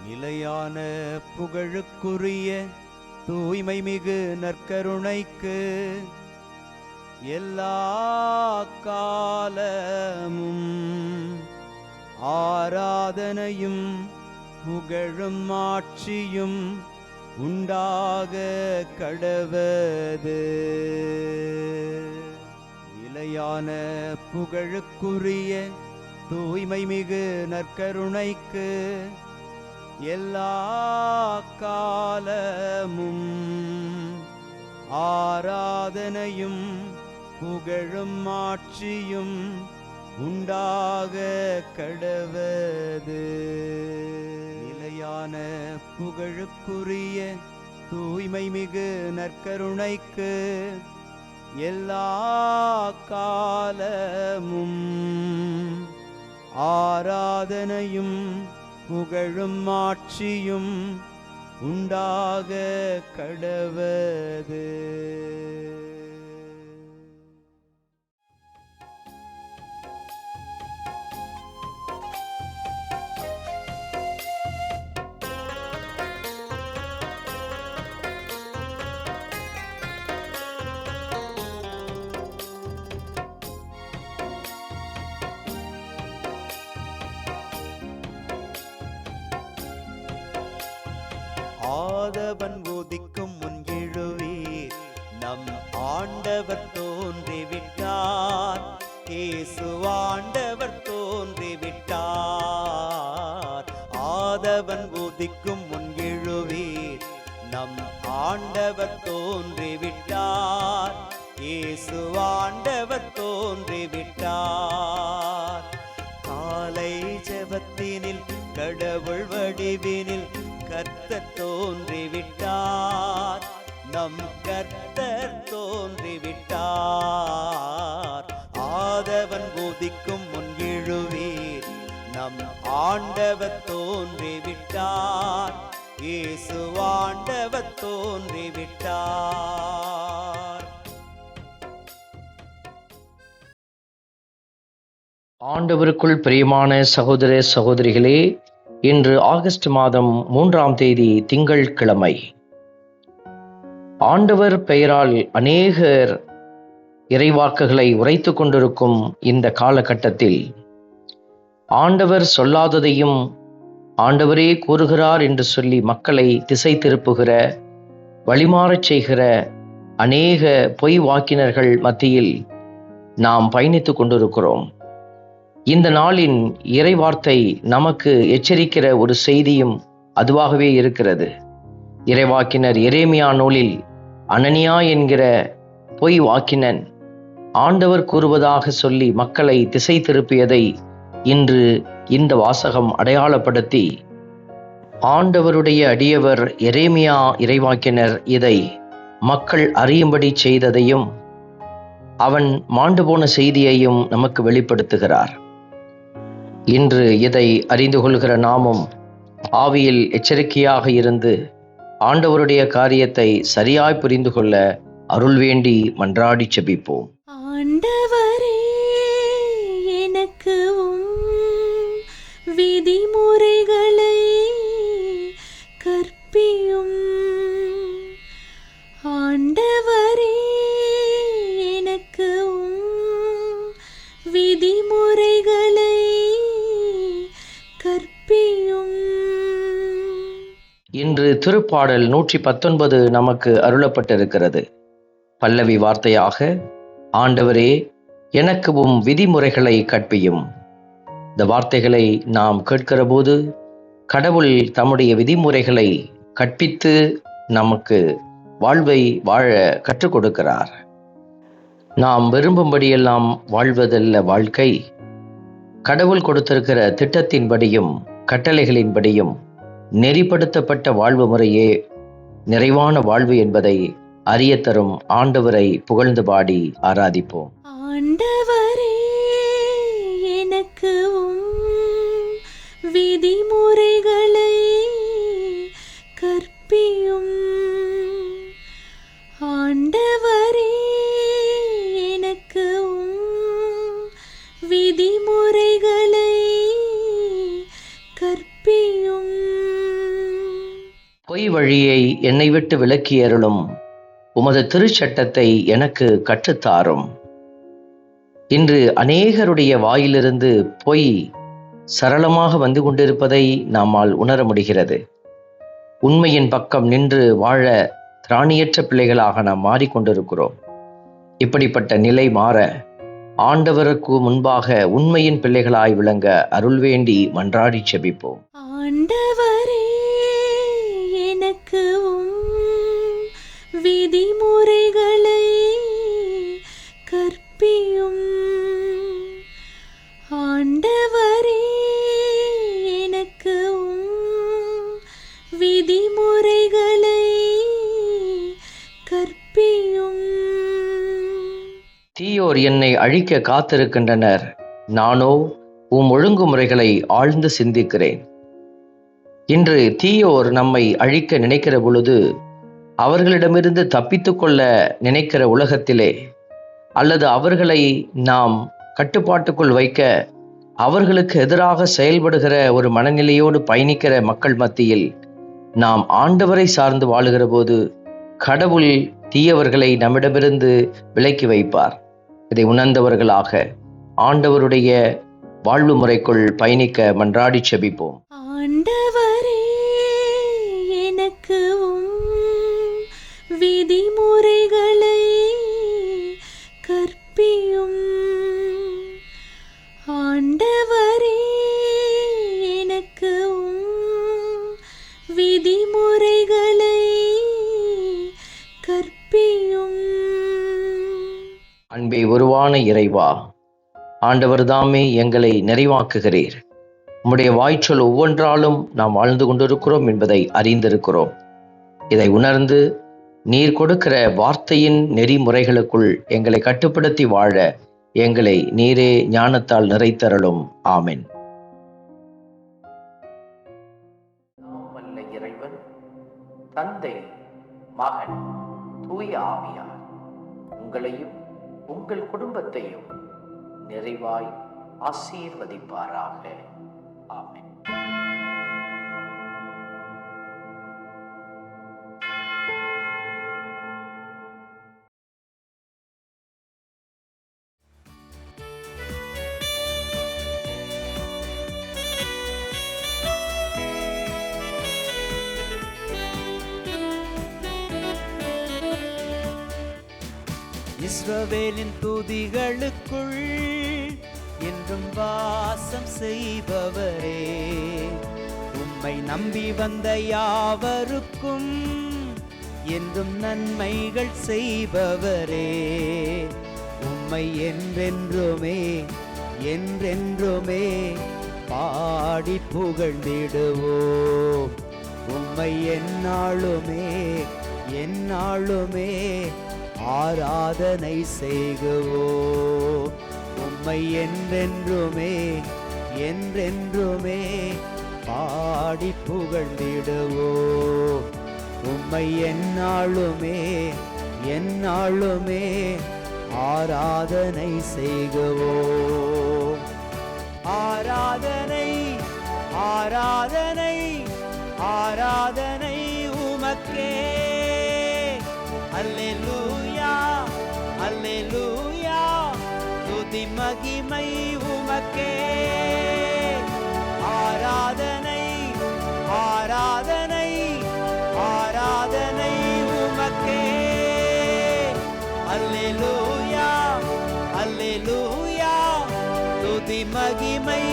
நிலையான புகழுக்குரிய தூய்மை மிகு நற்கருணைக்கு எல்லா காலமும் ஆராதனையும் புகழும் ஆட்சியும் உண்டாக கடவது. நிலையான புகழுக்குரிய தூய்மை மிகு நற்கருணைக்கு எல்லா காலமும் ஆராதனையும் புகழும் ஆட்சியும் உண்டாக கடவது. நிலையான புகழுக்குரிய தூய்மை மிகு நற்கருணைக்கு எல்லா காலமும் ஆராதனையும் புகழும் ஆட்சியும் உண்டாக கடவது. ஆதவன் உதிக்கும் முன் எழுவீர், நம் ஆண்டவர் தோன்றிவிட்டார். இயேசு ஆண்டவர் தோன்றிவிட்டார். ஆதவன் உதிக்கும் முன் எழுவீர், நம் ஆண்டவர் தோன்றிவிட்டார். இயேசு ஆண்டவர் தோன்றிவிட்டார். காலை ஜெபத்தினில் கடவுள் வடிவினில் கர்த்தர் தோன்றிவிட்டார். நம் கர்த்தர் தோன்றிவிட்டார். ஆதவன் உதிக்கும் முன் எழுவீர், நம் ஆண்டவர் தோன்றிவிட்டார். இயேசு ஆண்டவர் தோன்றிவிட்டார். ஆண்டவருக்குள் பிரியமான சகோதர சகோதரிகளே, இன்று ஆகஸ்ட் மாதம் 3ஆம் தேதி திங்கட்கிழமை. ஆண்டவர் பெயரால் அநேகர் இறைவாக்குகளை உரைத்து கொண்டிருக்கும் இந்த காலகட்டத்தில் ஆண்டவர் சொல்லாததையும் ஆண்டவரே கூறுகிறார் என்று சொல்லி மக்களை திசை திருப்புகிற, வழிமாறச் செய்கிற அநேக பொய் வாக்கினர்கள் மத்தியில் நாம் பயணித்து கொண்டிருக்கிறோம். இந்த நாளின் இறைவார்த்தை நமக்கு எச்சரிக்கிற ஒரு செய்தியும் அதுவாகவே இருக்கிறது. இறைவாக்கினர் எரேமியா நூலில் அனனியா என்கிற பொய் வாக்கினன் ஆண்டவர் கூறுவதாக சொல்லி மக்களை திசை திருப்பியதை இன்று இந்த வாசகம் அடையாளப்படுத்தி, ஆண்டவருடைய அடியவர் எரேமியா இறைவாக்கினர் இதை மக்கள் அறியும்படி செய்ததையும் அவன் மாண்டு போன செய்தியையும் நமக்கு வெளிப்படுத்துகிறார். இன்று இதை அறிந்து கொள்கிற நாமும் ஆவியில் எச்சரிக்கையாக இருந்து ஆண்டவருடைய காரியத்தை சரியாய் புரிந்து கொள்ள அருள் வேண்டி மன்றாடி செபிப்போம். ஆண்டவரே, எனக்கு விதிமுறைகளை கற்பியும். ஆண்டவரே, எனக்கு விதிமுறைகளை கற்பியும். இன்று திருப்பாடல் 119 நமக்கு அருளப்பட்டிருக்கிறது. பல்லவி வார்த்தையாக, ஆண்டவரே எனக்கு விதிமுறைகளை கற்பியும். இந்த வார்த்தைகளை நாம் கேட்கிற போது கடவுள் தம்முடைய விதிமுறைகளை கற்பித்து நமக்கு வாழ்வை வாழ கற்றுக் கொடுக்கிறார். நாம் விரும்பும்படியெல்லாம் வாழ்வதல்ல வாழ்க்கை, கடவுள் கொடுத்திருக்கிற திட்டத்தின்படியும் கட்டளைகளின்படியும் நெறிப்படுத்தப்பட்ட வாழ்வு முறையே நிறைவான வாழ்வு என்பதை அறியத்தரும் ஆண்டவரை புகழ்ந்து பாடி ஆராதிப்போம். ஆண்டவரே, எனக்கு விதிமுறைகளை கற்பியும். ஆண்டவரே, எனக்கு விதிமுறைகளை கற்பியும். பொய் வழியை என்னை விட்டு விலக்கி அருளும். உமது திருச்சட்டத்தை எனக்கு கற்றுத்தாரும். இன்று அநேகருடைய வாயிலிருந்து பொய் சரளமாக வந்து கொண்டிருப்பதை நம்மால் உணர முடிகிறது. உண்மையின் பக்கம் நின்று வாழ திராணியற்ற பிள்ளைகளாக நாம் மாறிக்கொண்டிருக்கிறோம். இப்படிப்பட்ட நிலை மாற ஆண்டவருக்கு முன்பாக உண்மையின் பிள்ளைகளாய் விளங்க அருள் வேண்டி மன்றாடி செபிப்போம். ஆண்டவரே எனக்கு விதிமுறைகளை கற்பியும். ஆண்டவரே எனக்கு விதிமுறைகளை கற்பியும். தீயோர் என்னை அழிக்க காத்திருக்கின்றனர், நானோ உம் ஒழுங்குமுறைகளை ஆழ்ந்து சிந்திக்கிறேன். இன்று தீயோர் நம்மை அழிக்க நினைக்கிற பொழுது, அவர்களிடமிருந்து தப்பித்துக்கொள்ள நினைக்கிற உலகத்திலே, அல்லது அவர்களை நாம் கட்டுப்பாட்டுக்குள் வைக்க அவர்களுக்கு எதிராக செயல்படுகிற ஒரு மனநிலையோடு பயணிக்கிற மக்கள் மத்தியில் நாம் ஆண்டவரை சார்ந்து வாழுகிற போது கடவுள் தீயவர்களை நம்மிடமிருந்து விலக்கி வைப்பார். இதை உணர்ந்தவர்களாக ஆண்டவருடைய வாழ்வு முறைக்குள் பயணிக்க மன்றாடி செபிப்போம். ஆண்டவரே எனக்கு விதிமுறைகளை கற்பியும். ஆண்டவரே எனக்கு விதிமுறைகளை கற்பியும். அன்பே உருவான இறைவா, ஆண்டவர் தாமே எங்களை நிறைவாக்குகிறீர். உம்முடைய வாய்ச்சொல் ஒவ்வொன்றாலும் நாம் வாழ்ந்து கொண்டிருக்கிறோம் என்பதை அறிந்திருக்கிறோம். இதை உணர்ந்து நீர் கொடுக்கிற வார்த்தையின் நெறிமுறைகளுக்குள் எங்களை கட்டுப்படுத்தி வாழ எங்களை நீரே ஞானத்தால் நிறைத்தருளும். ஆமென். இறைவன் தந்தை, மகன், தூய ஆவியார் உங்களையும் உங்கள் குடும்பத்தையும் நிறைவாய் ஆசீர்வதிப்பாராக. ஆமென். இஸ்ரவேலின் துதிகளுக்குள் என்றும் வாசம் செய்பவரே, உம்மை நம்பி வந்த யாவருக்கும் என்றும் நன்மைகள் செய்பவரே, உம்மை என்றென்றுமே என்றென்றுமே பாடி புகழ்ந்திடுவோம். உம்மை எந்நாளுமே எந்நாளுமே ஆராதனை செய்குவோம். உம்மை என்றென்றுமே என்றென்றுமே பாடி புகழ்ந்திடுவோம். உம்மை எந்நாளுமே எந்நாளுமே ஆராதனை செய்குவோம். ஆராதனை ஆராதனை ஆராதனை உமக்கே. அல்லேலூயா அல்லேலூயா, துதி மகிமை உமக்கே. ஆராதனை ஆராதனை ஆராதனை உமக்கே. அல்லேலூயா அல்லேலூயா, துதி மகிமை